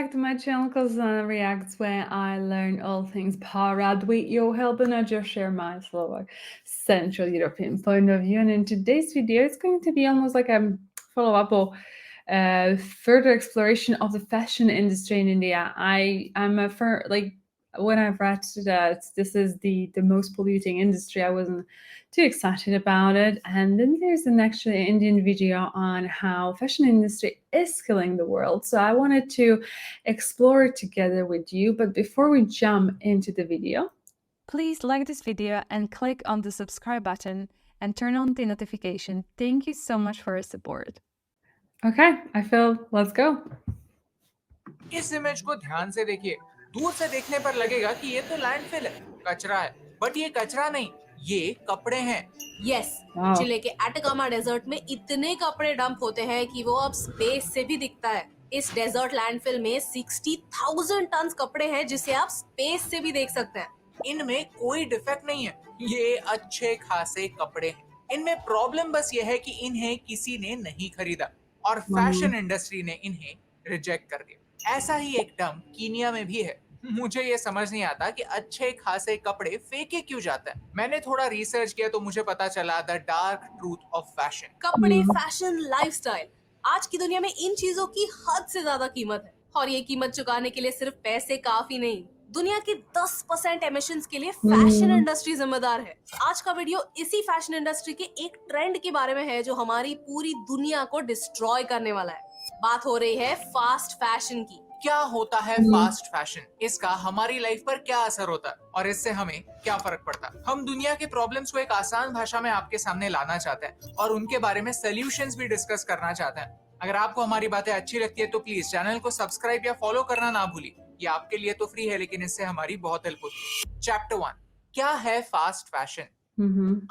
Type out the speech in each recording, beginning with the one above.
back to my channel Kazana Reacts, where I learn all things Paradwit. Yo, helping I just share my Slovak Central European point of view. And in today's video, it's going to be almost like a follow-up or further exploration of the fashion industry in India. I'm a like when I've read that this is the most polluting industry, I wasn't too excited about it. And then there's an actually Indian video on how fashion industry is killing the world. So I wanted to explore it together with you. But before we jump into the video, please like this video and click on the subscribe button and turn on the notification. Thank you so much for your support. Okay, I feel let's go. इस image को ध्यान से देखिए। दूर से देखने पर लगेगा कि ये तो लैंडफिल है, कचरा है, बट ये कचरा नहीं, ये कपड़े हैं। यस, चिले के एटाकामा डेजर्ट में इतने कपड़े डंप होते हैं कि वो अब स्पेस से भी दिखता है। इस डेजर्ट लैंडफिल में 60,000 टन कपड़े हैं जिसे आप स्पेस से भी देख सकते हैं। इनमें कोई डिफेक्ट नहीं है, ये अच्छे खासे कपड़े हैं। इनमें प्रॉब्लम बस ये है कि इन्हें किसी ने नहीं खरीदा और फैशन इंडस्ट्री ने इन्हें रिजेक्ट कर दिया। ऐसा ही एक डंप कीनिया में भी है। मुझे ये समझ नहीं आता कि अच्छे खासे कपड़े फेंके क्यों जाते हैं। मैंने थोड़ा रिसर्च किया तो मुझे पता चला the dark truth of fashion. कपड़े, फैशन, लाइफस्टाइल, आज की दुनिया में इन चीजों की हद से ज्यादा कीमत है और ये कीमत चुकाने के लिए सिर्फ पैसे काफी नहीं, दुनिया के 10% एमिशंस के लिए फैशन इंडस्ट्री जिम्मेदार है। आज का वीडियो इसी फैशन इंडस्ट्री के एक ट्रेंड के बारे में है जो हमारी पूरी दुनिया को डिस्ट्रॉय करने वाला है। बात हो रही है फास्ट फैशन की। क्या होता है फास्ट फैशन, इसका हमारी लाइफ पर क्या असर होता है और इससे हमें क्या फर्क पड़ता है। हम दुनिया के प्रॉब्लम्स को एक आसान भाषा में आपके सामने लाना चाहते हैं और उनके बारे में सॉल्यूशंस भी डिस्कस करना चाहते हैं। अगर आपको हमारी बातें अच्छी लगती है तो प्लीज चैनल को सब्सक्राइब या फॉलो करना ना भूलिए। ये आपके लिए तो फ्री है लेकिन इससे हमारी बहुत हेल्प होती है। चैप्टर 1, क्या है फास्ट फैशन।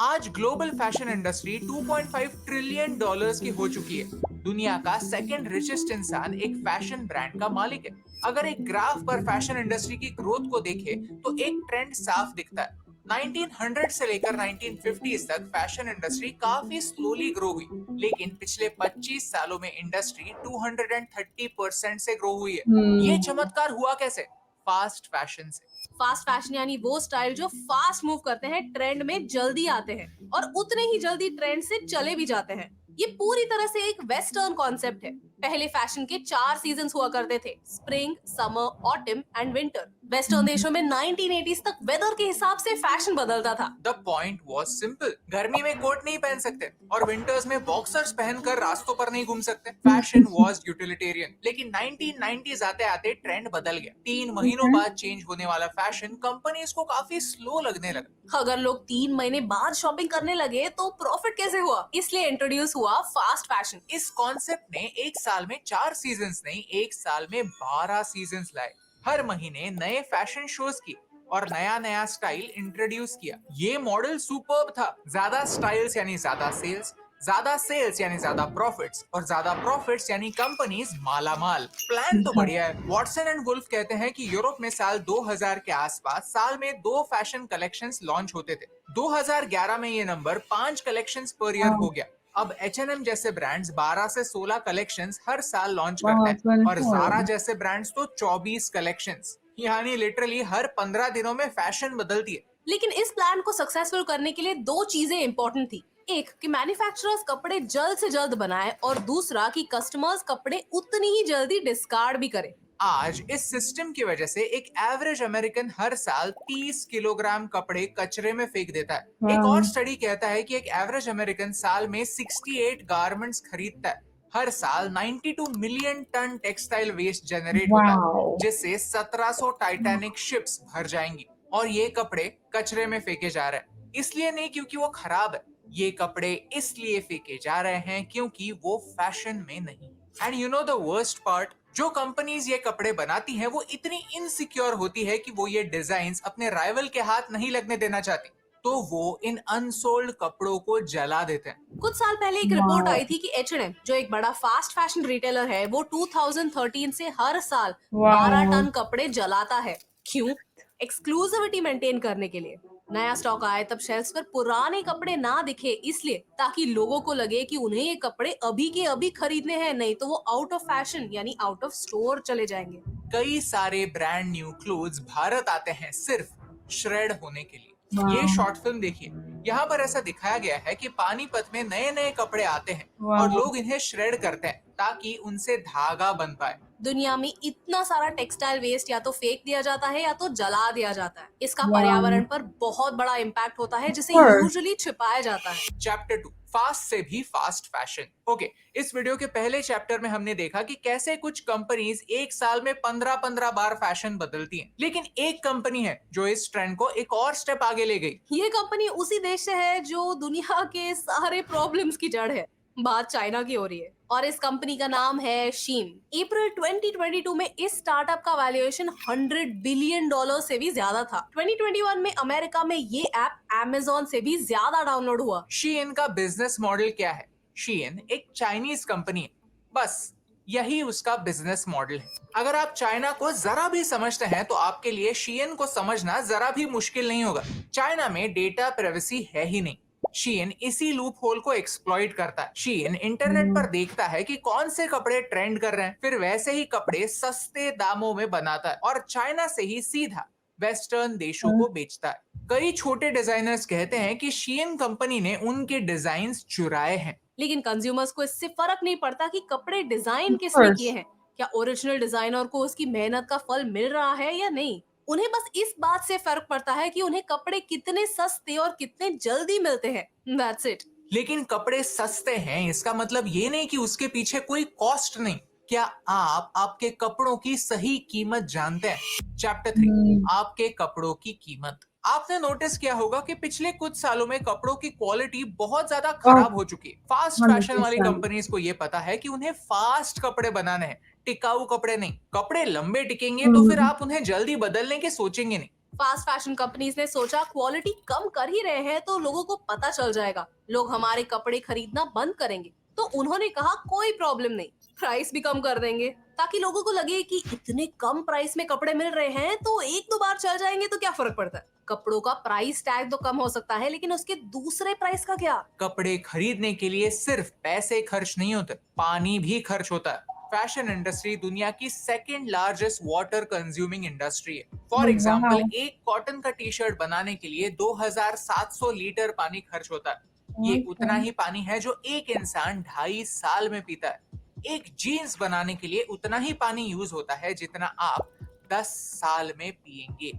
आज global fashion industry 2.5 trillion dollars की हो चुकी है। दुनिया का सेकंड रिचेस्ट इंसान एक फैशन ब्रांड का मालिक है। अगर एक ग्राफ पर फैशन इंडस्ट्री की ग्रोथ को देखें तो एक ट्रेंड साफ दिखता है। 1900 से लेकर 1950s तक फैशन इंडस्ट्री काफी स्लोली ग्रो हुई, लेकिन पिछले 25 सालों में इंडस्ट्री 230% से ग्रो हुई है। ये चमत्कार हुआ कैसे? फास्ट फैशन से। फास्ट फैशन यानी वो स्टाइल जो फास्ट मूव करते हैं, ट्रेंड में जल्दी आते हैं और उतने ही जल्दी ट्रेंड से चले भी जाते हैं। ये पूरी तरह से एक वेस्टर्न कॉन्सेप्ट है। पहले फैशन के 4 सीजन्स हुआ करते थे, spring, summer, autumn and winter. Western देशों में 1980s तक वेदर के हिसाब से फैशन बदलता था। द पॉइंट वाज सिंपल, गर्मी में कोट नहीं पहन सकते और विंटर्स में बॉक्सर्स पहनकर रास्तों पर नहीं घूम सकते। फैशन वाज यूटिलिटेरियन, लेकिन 1990s आते आते ट्रेंड बदल गया। 3 महीनों बाद चेंज होने वाला फैशन कंपनीज को काफी स्लो लगने लगा। अगर लोग 3 महीने बाद शॉपिंग करने लगे तो प्रॉफिट कैसे हुआ? इसलिए इंट्रोड्यूस हुआ फास्ट फैशन। इस कॉन्सेप्ट ने एक साल में 4 सीजन्स नहीं, एक साल में 12 सीजन्स लाए। हर महीने नए फैशन शोज की और नया नया स्टाइल इंट्रोड्यूस किया। ये मॉडल सुपर्ब था। ज्यादा स्टाइल्स यानी ज्यादा सेल्स, ज्यादा सेल्स यानी ज्यादा प्रॉफिट्स और ज्यादा प्रॉफिट्स यानी कंपनीज मालामाल। प्लान तो बढ़िया है। वॉटसन एंड वुल्फ कहते हैं कि यूरोप में साल 2000 के आसपास साल में 2 फैशन कलेक्शंस लॉन्च होते थे। 2011 में ये नंबर 5 कलेक्शंस पर ईयर हो गया। अब H&M जैसे ब्रांड्स 12 से 16 कलेक्शंस हर साल लॉन्च करते हैं और Zara जैसे ब्रांड्स तो 24 कलेक्शंस, यानी लिटरली हर 15 दिनों में फैशन बदलती है। लेकिन इस प्लान को सक्सेसफुल करने के लिए 2 चीजें इंपॉर्टेंट थी। एक कि मैन्युफैक्चरर्स कपड़े जल्द से जल्द बनाए और दूसरा कि कस्टमर्स कपड़े उतनी ही जल्दी डिस्कार्ड भी करें। आज इस सिस्टम की वजह से एक एवरेज अमेरिकन हर साल 30 किलोग्राम कपड़े कचरे में फेंक देता है। एक और स्टडी कहता है कि एक एवरेज अमेरिकन साल में 68 गारमेंट्स खरीदता है। हर साल 92 million ton textile waste generate होता है, जिससे 1700 टाइटैनिक शिप्स भर जाएंगी। और ये कपड़े कचरे में फेंके जा रहे हैं, इसलिए नहीं क्योंकि वो खराब है, ये कपड़े इसलिए फेंके जा रहे हैं क्योंकि वो फैशन में नहीं। And you know the worst part, जो कंपनीज ये कपड़े बनाती हैं वो इतनी इनसिक्योर होती है कि वो ये डिजाइन्स अपने राइवल के हाथ नहीं लगने देना चाहती, तो वो इन अनसोल्ड कपड़ों को जला देते हैं। कुछ साल पहले एक रिपोर्ट आई थी कि H&M, जो एक बड़ा फास्ट फैशन रिटेलर है, वो 2013 से हर साल 12 टन कपड़े जलाता है। क्यों? एक्सक्लूसिविटी मेंटेन करने के लिए। नया स्टॉक आए तब शेल्फ्स पर पुराने कपड़े ना दिखे, इसलिए ताकि लोगों को लगे कि उन्हें ये कपड़े अभी के अभी खरीदने हैं, नहीं तो वो आउट ऑफ फैशन यानी आउट ऑफ स्टोर चले जाएंगे। कई सारे ब्रांड न्यू क्लोथ्स भारत आते हैं सिर्फ श्रेड होने के लिए। Wow. ये शॉर्ट फिल्म देखिए, यहाँ पर ऐसा दिखाया गया है कि पानीपत में नए नए कपड़े आते हैं और Wow. लोग इन्हें श्रेड करते हैं ताकि उनसे धागा बन पाए। दुनिया में इतना सारा टेक्सटाइल वेस्ट या तो फेंक दिया जाता है या तो जला दिया जाता है। इसका Wow. पर्यावरण पर बहुत बड़ा इम्पैक्ट होता है जिसे course. यूजुअली छिपाया जाता है। चैप्टर 2, फास्ट से भी फास्ट फैशन। ओके, इस वीडियो के पहले चैप्टर में हमने देखा कि कैसे कुछ कंपनीज एक साल में 15-15 बार फैशन बदलती हैं, लेकिन एक कंपनी है जो इस ट्रेंड को एक और स्टेप आगे ले गई। ये कंपनी उसी देश से है जो दुनिया के सारे प्रॉब्लम्स की जड़ है। बात चाइना की हो रही है और इस कंपनी का नाम है शीन। अप्रैल 2022 में इस स्टार्टअप का वैल्यूएशन $100 बिलियन से भी ज्यादा था। 2021 में अमेरिका में ये ऐप अमेज़न से भी ज्यादा डाउनलोड हुआ। शीइन का बिजनेस मॉडल क्या है? शीइन एक चाइनीज कंपनी है, बस यही उसका बिजनेस मॉडल है। अगर आप चाइना को जरा भी समझते हैं तो आपके लिए शीइन को समझना जरा भी मुश्किल नहीं होगा। चाइना में डेटा प्राइवेसी है ही नहीं। शीइन इसी लूप होल को एक्सप्लॉइट करता है। शीइन इंटरनेट पर देखता है कि कौन से कपड़े ट्रेंड कर रहे हैं, फिर वैसे ही कपड़े सस्ते दामों में बनाता है और चाइना से ही सीधा वेस्टर्न देशों को बेचता है। कई छोटे डिजाइनर्स कहते हैं कि शीइन कंपनी ने उनके डिजाइन्स चुराए हैं। लेकिन कंज्यूमर्स को इससे फर्क नहीं पड़ता कि कपड़े डिजाइन किसने किए हैं, क्या ओरिजिनल डिजाइनर को उसकी मेहनत का फल मिल रहा है या नहीं। उन्हें बस इस बात से फर्क पड़ता है कि उन्हें कपड़े कितने सस्ते और कितने जल्दी मिलते हैं। That's it. लेकिन कपड़े सस्ते हैं इसका मतलब ये नहीं कि उसके पीछे कोई कॉस्ट नहीं। क्या आप आपके कपड़ों की सही कीमत जानते हैं? चैप्टर 3, आपके कपड़ों की कीमत। आपने नोटिस किया होगा कि पिछले कुछ सालों में कपड़ों की क्वालिटी बहुत ज्यादा खराब हो चुकी है। फास्ट फैशन वाली 100%. कंपनीज को ये पता है कि उन्हें फास्ट कपड़े बनाने हैं, टिकाऊ कपड़े नहीं। कपड़े लंबे टिकेंगे तो फिर आप उन्हें जल्दी बदलने के सोचेंगे नहीं। फास्ट फैशन कंपनीज ने सोचा क्वालिटी कम कर ही रहे हैं तो लोगों को पता चल जाएगा, लोग हमारे कपड़े खरीदना बंद करेंगे। तो उन्होंने कहा कोई प्रॉब्लम नहीं, प्राइस भी कम कर देंगे ताकि लोगों को लगे कि इतने कम प्राइस में कपड़े मिल रहे हैं तो एक दो बार चल जाएंगे तो क्या फर्क पड़ता है। कपड़ों का प्राइस टैग तो कम हो सकता है लेकिन उसके दूसरे प्राइस का क्या। कपड़े खरीदने के लिए सिर्फ पैसे खर्च नहीं होते, पानी भी खर्च होता है। फैशन इंडस्ट्री दुनिया की second largest water consuming industry है। फॉर एग्जांपल, एक कॉटन का टी शर्ट बनाने के लिए 2700 लीटर पानी खर्च होता है। ये उतना ही पानी है जो एक इंसान 2.5 साल में पीता है। एक जीन्स बनाने के लिए उतना ही पानी यूज होता है जितना आप 10 साल में पिएंगे।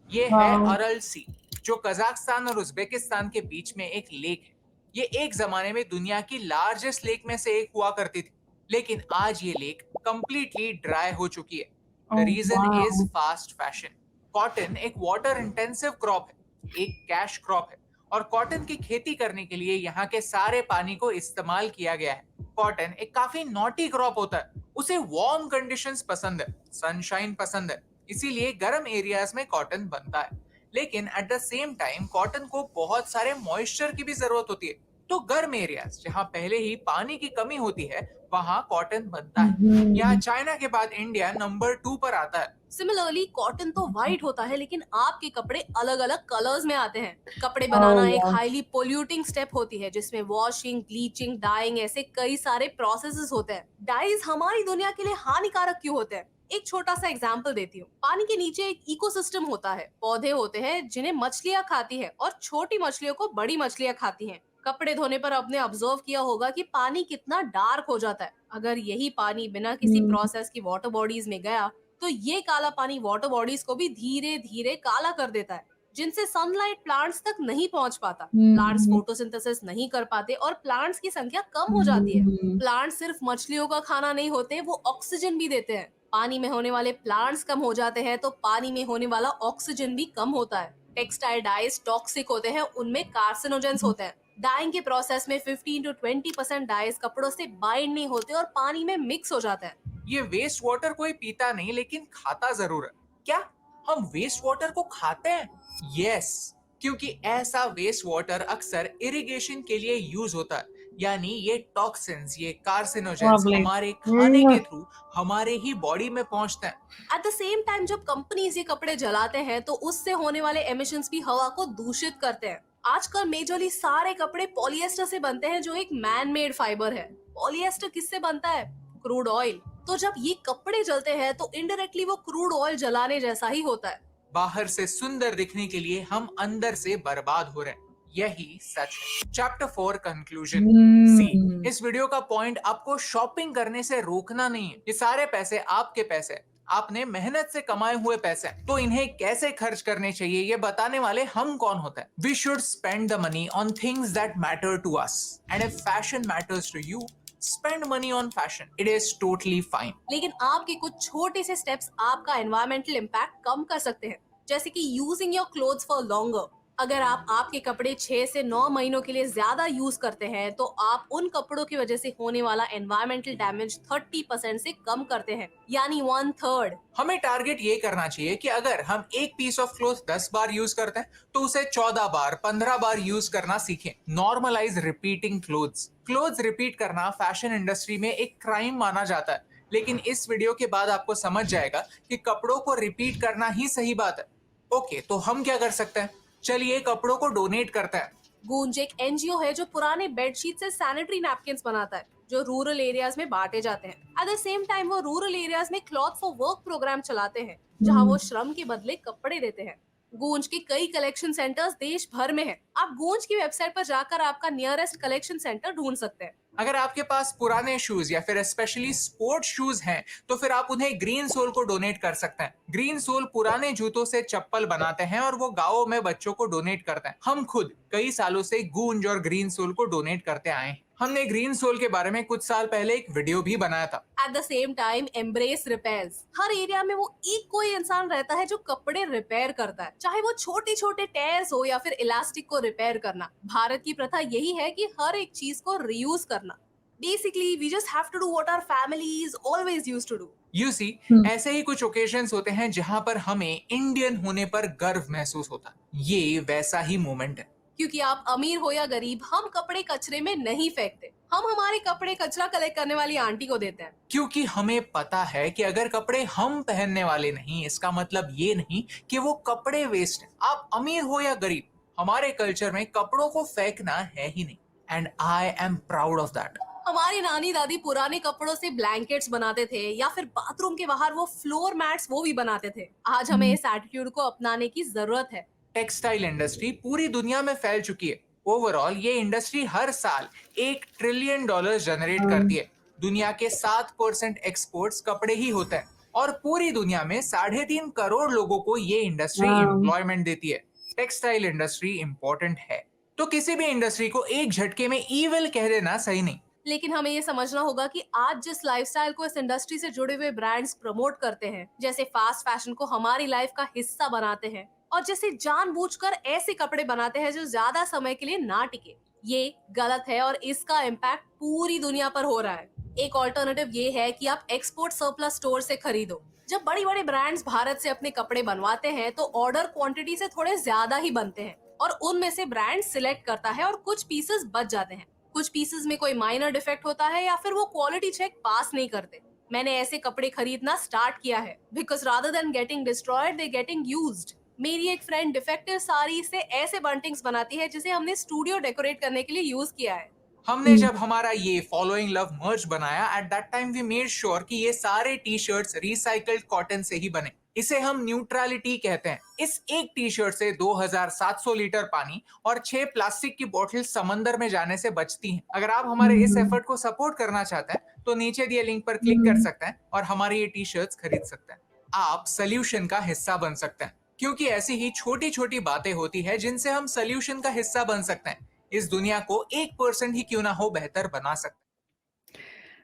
ये है अरल सी, जो कजाकिस्तान और उज्बेकिस्तान के बीच में एक लेक है। ये एक जमाने में दुनिया की लार्जेस्ट लेक में से एक हुआ करती थी, लेकिन आज ये लेक कंप्लीटली ड्राई हो चुकी है। The reason is fast fashion. Cotton एक वाटर इंटेंसिव क्रॉप है, एक कैश क्रॉप है और कॉटन की खेती करने के लिए यहाँ के सारे पानी को इस्तेमाल किया गया है। कॉटन एक काफी नॉटी क्रॉप होता है, उसे वार्म कंडीशंस पसंद है, सनशाइन पसंद है, इसीलिए गर्म एरियाज में कॉटन बनता है। लेकिन at the same time cotton को बहुत सारे मॉइस्चर की भी जरूरत होती है, तो गर्म एरियाज जहाँ पहले ही पानी की कमी होती है वहाँ कॉटन बनता है। यहाँ चाइना के बाद इंडिया नंबर 2 पर आता है। सिमिलरली कॉटन तो व्हाइट होता है लेकिन आपके कपड़े अलग अलग कलर्स में आते हैं। कपड़े बनाना एक हाईली पोल्यूटिंग स्टेप होती है जिसमें वॉशिंग, ब्लीचिंग, डाइंग ऐसे कई सारे प्रोसेसेस होते हैं। डाइज हमारी दुनिया के लिए हानिकारक क्यों होते हैं? एक छोटा सा एग्जाम्पल देती हूँ। पानी के नीचे एक इकोसिस्टम होता है, पौधे होते हैं जिन्हें मछलियाँ खाती है और छोटी मछलियों को बड़ी मछलियाँ खाती हैं। कपड़े धोने पर आपने ऑब्जर्व किया होगा कि पानी कितना डार्क हो जाता है। अगर यही पानी बिना किसी प्रोसेस की वाटर बॉडीज में गया तो ये काला पानी वाटर बॉडीज को भी धीरे धीरे काला कर देता है, जिनसे सनलाइट प्लांट्स तक नहीं पहुंच पाता। प्लांट्स फोटोसिंथेसिस नहीं कर पाते और प्लांट्स की संख्या कम हो जाती है। प्लांट्स सिर्फ मछलियों का खाना नहीं होते, वो ऑक्सीजन भी देते हैं। पानी में होने वाले प्लांट्स कम हो जाते हैं तो पानी में होने वाला ऑक्सीजन भी कम होता है। टेक्सटाइल डाइज टॉक्सिक होते हैं, उनमें कार्सिनोजेंस होते हैं। डाइंग के प्रोसेस में 15 to 20% डाइज कपड़ों से बाइंड नहीं होते और पानी में मिक्स हो जाते हैं। ये वेस्ट वाटर कोई पीता नहीं लेकिन खाता जरूर है। क्या हम वेस्ट वाटर को खाते हैं? यस, क्योंकि ऐसा वेस्ट वाटर अक्सर इरिगेशन के लिए यूज होता है, यानी ये टॉक्सिन्स, ये कार्सिनोजेंस हमारे खाने के थ्रू हमारे ही बॉडी में पहुंचते हैं। एट द सेम टाइम जब कंपनीज ये कपड़े जलाते हैं तो उससे होने वाले एमिशंस भी हवा को दूषित करते हैं। आजकल मेजरली सारे कपड़े पॉलिएस्टर से बनते हैं जो एक मैन मेड फाइबर है। पॉलिएस्टर किससे बनता है? Crude oil. तो जब ये कपड़े जलते हैं तो इनडायरेक्टली वो क्रूड ऑयल जलाने जैसा ही होता है। बाहर से सुंदर दिखने के लिए हम अंदर से बर्बाद हो रहे हैं, यही सच है। Chapter 4 conclusion. Hmm. इस वीडियो का पॉइंट आपको शॉपिंग करने से रोकना नहीं है। ये सारे पैसे आपके पैसे हैं, आपने मेहनत से कमाए हुए पैसे हैं, तो इन्हें कैसे खर्च करने चाहिए ये बताने वाले हम कौन होते हैं। We should spend the money on things that matter to us, and if fashion matters to you, spend money on fashion. It is totally fine. लेकिन आपके कुछ छोटे से स्टेप्स आपका एनवायरमेंटल इम्पैक्ट कम कर सकते हैं, जैसे कि using your clothes for longer. अगर आप आपके कपड़े 6 से 9 महीनों के लिए ज्यादा यूज करते हैं तो आप उन कपड़ों की वजह से होने वाला एनवायरमेंटल डैमेज 30% से कम करते हैं, यानी 1/3। हमें टारगेट ये करना चाहिए कि अगर हम एक पीस ऑफ क्लोथ 10 बार यूज करते हैं तो उसे 14 बार 15 बार यूज करना सीखें। नॉर्मलाइज रिपीटिंग क्लोथ्स रिपीट करना फैशन इंडस्ट्री में एक क्राइम माना जाता है, लेकिन इस वीडियो के बाद आपको समझ जाएगा कि कपड़ों को रिपीट करना ही सही बात है। ओके, तो हम क्या कर सकते हैं? चलिए कपड़ों को डोनेट करते हैं। गूंज एक एनजीओ है जो पुराने बेडशीट से सैनिटरी नैपकिन्स बनाता है, जो रूरल एरियाज में बांटे जाते हैं। एट द सेम टाइम वो रूरल एरियाज में क्लॉथ फॉर वर्क प्रोग्राम चलाते हैं, जहां वो श्रम के बदले कपड़े देते हैं। गूंज के कई कलेक्शन सेंटर्स देश भर में हैं। आप गूंज की वेबसाइट पर जाकर आपका नियरेस्ट कलेक्शन सेंटर ढूंढ सकते हैं। अगर आपके पास पुराने शूज या फिर स्पेशली स्पोर्ट्स शूज हैं, तो फिर आप उन्हें ग्रीन सोल को डोनेट कर सकते हैं। ग्रीन सोल पुराने जूतों से चप्पल बनाते हैं और वो गांवों में बच्चों को डोनेट करते हैं। हम खुद कई सालों से गूंज और ग्रीन सोल को डोनेट करते आए हैं। हमने ग्रीन सोल के बारे में कुछ साल पहले एक वीडियो भी बनाया था। At the same time embrace repairs. Her area में वो एक कोई इंसान रहता है जो कपड़े रिपेयर करता है, चाहे वो छोटे छोटे टेयर्स हो या फिर इलास्टिक को रिपेयर करना। भारत की प्रथा यही है कि हर एक चीज को रीयूज करना। Basically we just have to do what our families always used to do. You see, ऐसे ही कुछ ओकेजन्स होते हैं जहां पर हमें इंडियन होने पर गर्व महसूस होता है। ये वैसा ही मोमेंट है। क्योंकि आप अमीर हो या गरीब, हम कपड़े कचरे में नहीं फेंकते। हम हमारे कपड़े कचरा कलेक्ट करने वाली आंटी को देते हैं। क्योंकि हमें पता है कि अगर कपड़े हम पहनने वाले नहीं, इसका मतलब ये नहीं कि वो कपड़े वेस्ट हैं। आप अमीर हो या गरीब, हमारे कल्चर में कपड़ों को फेंकना है ही नहीं, and I am proud of that. हमारी नानी दादी पुराने कपड़ों से ब्लैंकेट्स बनाते थे, या फिर बाथरूम के बाहर वो फ्लोर मैट्स वो भी बनाते थे। आज हमें इस एटीट्यूड को अपनाने की जरूरत है। टेक्सटाइल इंडस्ट्री पूरी दुनिया में फैल चुकी है। ओवरऑल ये इंडस्ट्री हर साल $1 ट्रिलियन जनरेट करती है। दुनिया के 7% एक्सपोर्ट्स कपड़े ही होते हैं, और पूरी दुनिया में 3.5 करोड़ लोगों को ये इंडस्ट्री एम्प्लॉयमेंट देती है। टेक्सटाइल इंडस्ट्री इंपॉर्टेंट है, तो किसी भी इंडस्ट्री को एक झटके में ईविल कह देना सही नहीं। लेकिन हमें ये समझना होगा कि आज जिस लाइफस्टाइल को इस इंडस्ट्री से जुड़े हुए ब्रांड्स प्रमोट करते हैं, जैसे फास्ट फैशन को हमारी लाइफ का हिस्सा बनाते हैं, और जैसे जानबूझकर ऐसे कपड़े बनाते हैं जो ज्यादा समय के लिए ना टिके, ये गलत है और इसका इम्पैक्ट पूरी दुनिया पर हो रहा है। एक ऑल्टरनेटिव ये है कि आप एक्सपोर्ट सरप्लस स्टोर से खरीदो। जब बड़ी बड़ी ब्रांड्स भारत से अपने कपड़े बनवाते हैं तो ऑर्डर क्वांटिटी से थोड़े ज्यादा ही बनते हैं, और उनमें से ब्रांड सिलेक्ट करता है और कुछ पीसेस बच जाते हैं। कुछ पीसेस में कोई माइनर डिफेक्ट होता है या फिर वो क्वालिटी चेक पास नहीं करते। मैंने ऐसे कपड़े खरीदना स्टार्ट किया है, because rather than getting destroyed they getting used. मेरी एक फ्रेंड डिफेक्टिव साड़ी से ऐसे बंटिंग्स बनाती है जिसे हमने स्टूडियो डेकोरेट करने के लिए यूज किया है। हमने जब हमारा ये फॉलोइंग लव मर्च बनाया, at that time we made sure कि ये सारे टी शर्ट्स रिसाइकल्ड कॉटन से ही बने। इसे हम न्यूट्रलिटी कहते हैं। इस एक टी शर्ट से 2700 लीटर पानी और 6 प्लास्टिक की बोतल समंदर में जाने से बचती हैं। अगर आप हमारे इस एफर्ट को सपोर्ट करना चाहते हैं तो नीचे दिए लिंक पर क्लिक कर सकते हैं और हमारी ये टी शर्ट्स खरीद सकते हैं। आप सोल्यूशन का हिस्सा बन सकते हैं, क्योंकि ऐसी ही छोटी छोटी बातें होती है जिनसे हम सोल्यूशन का हिस्सा बन सकते हैं। इस दुनिया को 1% ही क्यों ना हो बेहतर बना सकते हैं।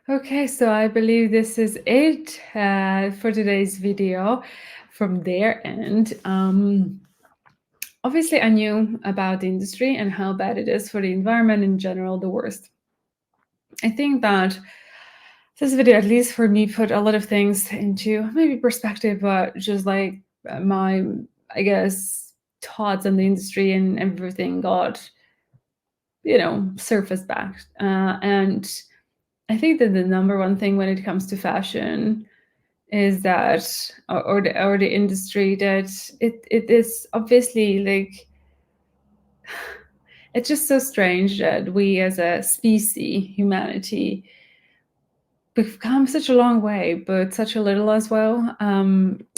Okay, so I believe this is it for today's video from their end. Obviously, I knew about the industry and how bad it is for the environment in general, the worst. I think that this video, at least for me, put a lot of things into maybe perspective, but just like my, I guess, thoughts on the industry and everything got, surfaced back. And I think that the number one thing when it comes to fashion is that, or the industry, that it is obviously like, it's just so strange that we as a species, humanity, we've come such a long way, but such a little as well,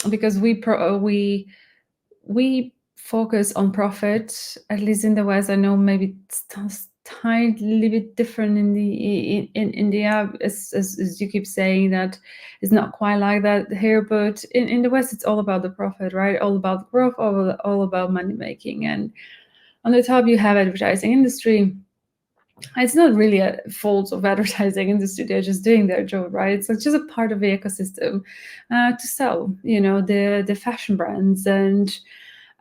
because we focus on profit, at least in the West. I know maybe it's tiny bit different in in India, as you keep saying that it's not quite like that here, but in the West it's all about the profit, right? All about growth, all about money making, and on the top you have advertising industry. It's not really a fault of advertising industry, they're just doing their job, right? It's like just a part of the ecosystem to sell, the fashion brands, and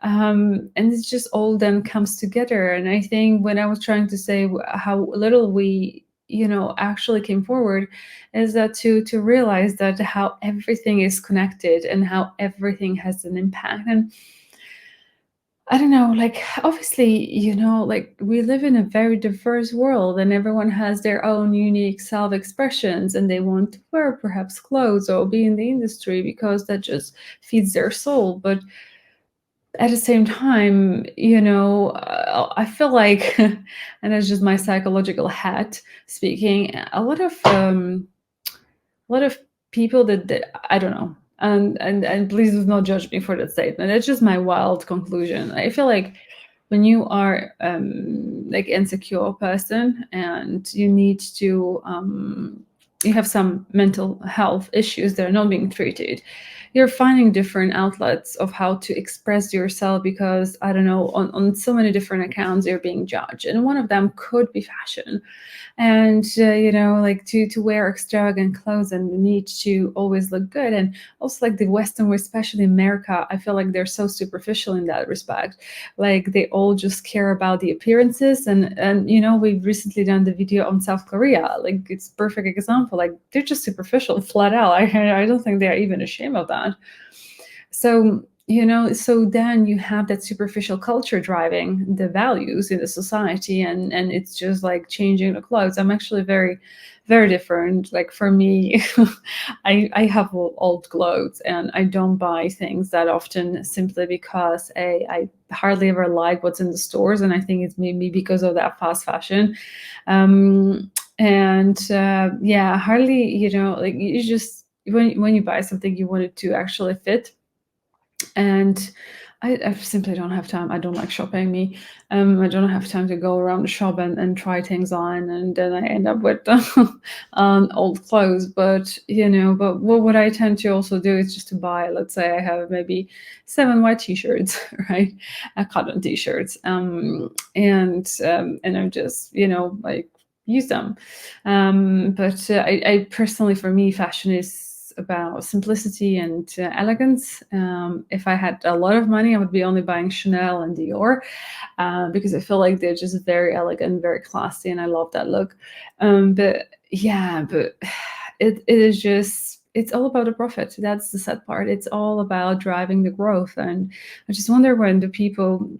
it just all then comes together. And I think when I was trying to say how little we actually came forward, is that to realize that how everything is connected and how everything has an impact. And I don't know, like obviously, like we live in a very diverse world and everyone has their own unique self-expressions, and they want to wear perhaps clothes or be in the industry because that just feeds their soul. But at the same time, I feel like, and it's just my psychological hat speaking, a lot of people that I don't know, and please do not judge me for that statement. It's just my wild conclusion. I feel like when you are like insecure person and you need to you have some mental health issues that are not being treated, you're finding different outlets of how to express yourself, because I don't know, on so many different accounts you're being judged, and one of them could be fashion. And like to wear extravagant clothes and the need to always look good. And also like the Western world, especially America, I feel like they're so superficial in that respect. Like they all just care about the appearances. And we've recently done the video on South Korea. Like it's a perfect example. Like they're just superficial flat out. I don't think they're even ashamed of that. So so then you have that superficial culture driving the values in the society, and it's just like changing the clothes. I'm actually very, very different. Like for me, I have old clothes and I don't buy things that often, simply because I hardly ever like what's in the stores, and I think it's maybe because of that fast fashion. Yeah, hardly, like you just, when you buy something, you want it to actually fit. And I simply don't have time. I don't like shopping. I don't have time to go around the shop and try things on, and then I end up with old clothes. But but what I tend to also do is just to buy. Let's say I have maybe 7 white t-shirts, right? Cotton t-shirts, and I'm just like use them. But I personally, for me, fashion is about simplicity and elegance. If I had a lot of money, I would be only buying Chanel and Dior, because I feel like they're just very elegant, very classy, and I love that look. But it is just, it's all about the profit. That's the sad part. It's all about driving the growth. And I just wonder when the people,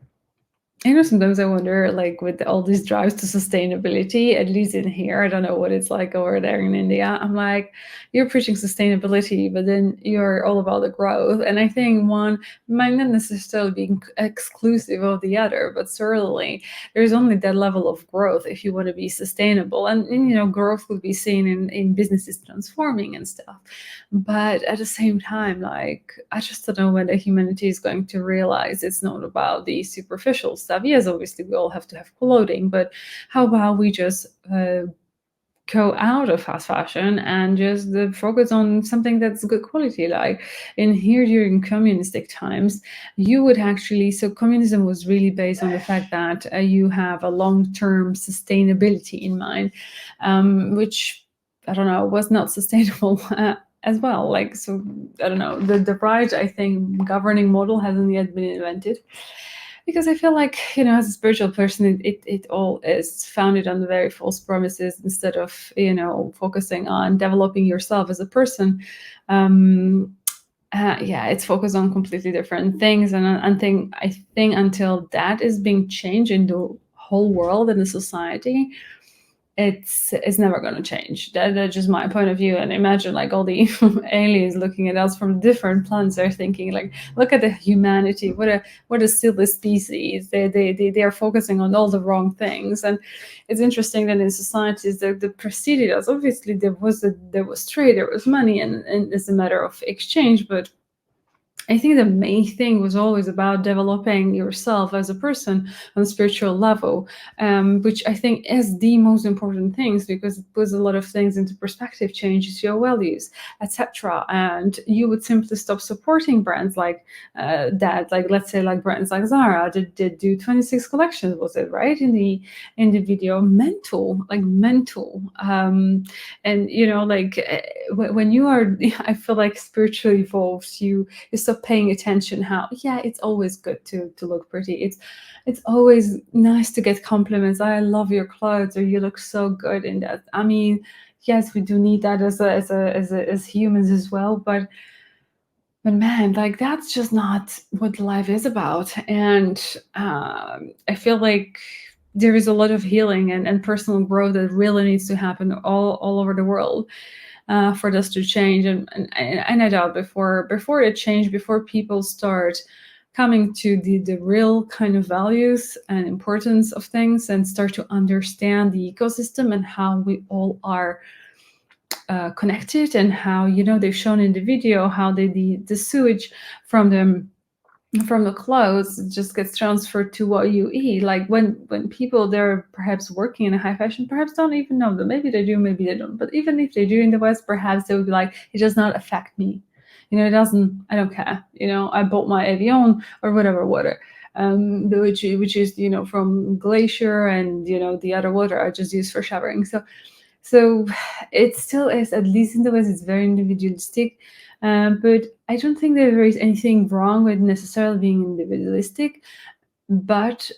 sometimes I wonder, like with all these drives to sustainability, at least in here, I don't know what it's like over there in India. I'm like, you're preaching sustainability, but then you're all about the growth. And I think one might not necessarily be exclusive of the other, but certainly there's only that level of growth if you want to be sustainable. And growth will be seen in businesses transforming and stuff. But at the same time, like, I just don't know when the humanity is going to realize it's not about the superficial stuff. Yes, obviously we all have to have clothing, but how about we just go out of fast fashion and just focus on something that's good quality? Like in here during communistic times, you would actually, so communism was really based on the fact that you have a long-term sustainability in mind, which, I don't know, was not sustainable as well. Like, so I don't know, the right, I think, governing model hasn't yet been invented. Because I feel like, as a spiritual person, it all is founded on the very false promises, instead of, focusing on developing yourself as a person. It's focused on completely different things. And I think until that is being changed in the whole world and the society, it's never going to change. That's just my point of view. And imagine like all the aliens looking at us from different planets. They're thinking like, look at the humanity. What a silly species. They are focusing on all the wrong things. And it's interesting that in societies that preceded us, obviously there was trade, there was money, and it's a matter of exchange, but I think the main thing was always about developing yourself as a person on a spiritual level, which I think is the most important things, because it puts a lot of things into perspective, changes your values, etc. And you would simply stop supporting brands like that. Like, let's say, like brands like Zara did do 26 collections, was it right in the video? Mental. And you know, like when you are, I feel like spiritually evolved, you stop paying attention how it's always good to look pretty. It's always nice to get compliments. I love your clothes, or you look so good in that. I mean, yes, we do need that as humans as well, but man, like that's just not what life is about. And I feel like there is a lot of healing and personal growth that really needs to happen all over the world for this to change. And I doubt before it change, before people start coming to the real kind of values and importance of things, and start to understand the ecosystem and how we all are connected, and how, you know, they've shown in the video how the sewage from the clothes just gets transferred to what you eat. Like when people, they're perhaps working in a high fashion, perhaps don't even know that. Maybe they do, maybe they don't. But even if they do in the West, perhaps they would be like, it does not affect me. You know, I don't care. You know, I bought my Evian or whatever water, which is, you know, from Glacier, and, you know, the other water I just use for showering. So it still is, at least in the West, it's very individualistic. But I don't think that there is anything wrong with necessarily being individualistic. But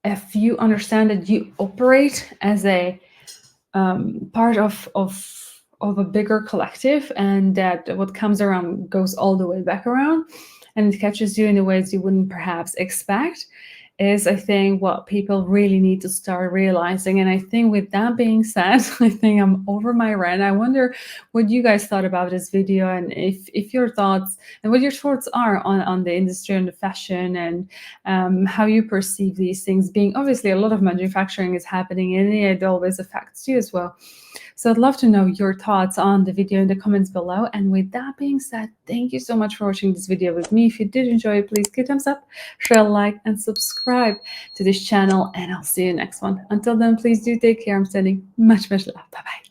if you understand that you operate as a part of a bigger collective, and that what comes around goes all the way back around, and it catches you in the ways you wouldn't perhaps expect, is, I think, what people really need to start realizing. And I think with that being said, I think I'm over my rant. I wonder what you guys thought about this video, and if your thoughts, and what your thoughts are on the industry and the fashion, and how you perceive these things being. Obviously, a lot of manufacturing is happening, and it always affects you as well. So I'd love to know your thoughts on the video in the comments below. And with that being said, thank you so much for watching this video with me. If you did enjoy it, please give a thumbs up, share, like, and subscribe to this channel. And I'll see you next one. Until then, please do take care. I'm sending much love. Bye-bye.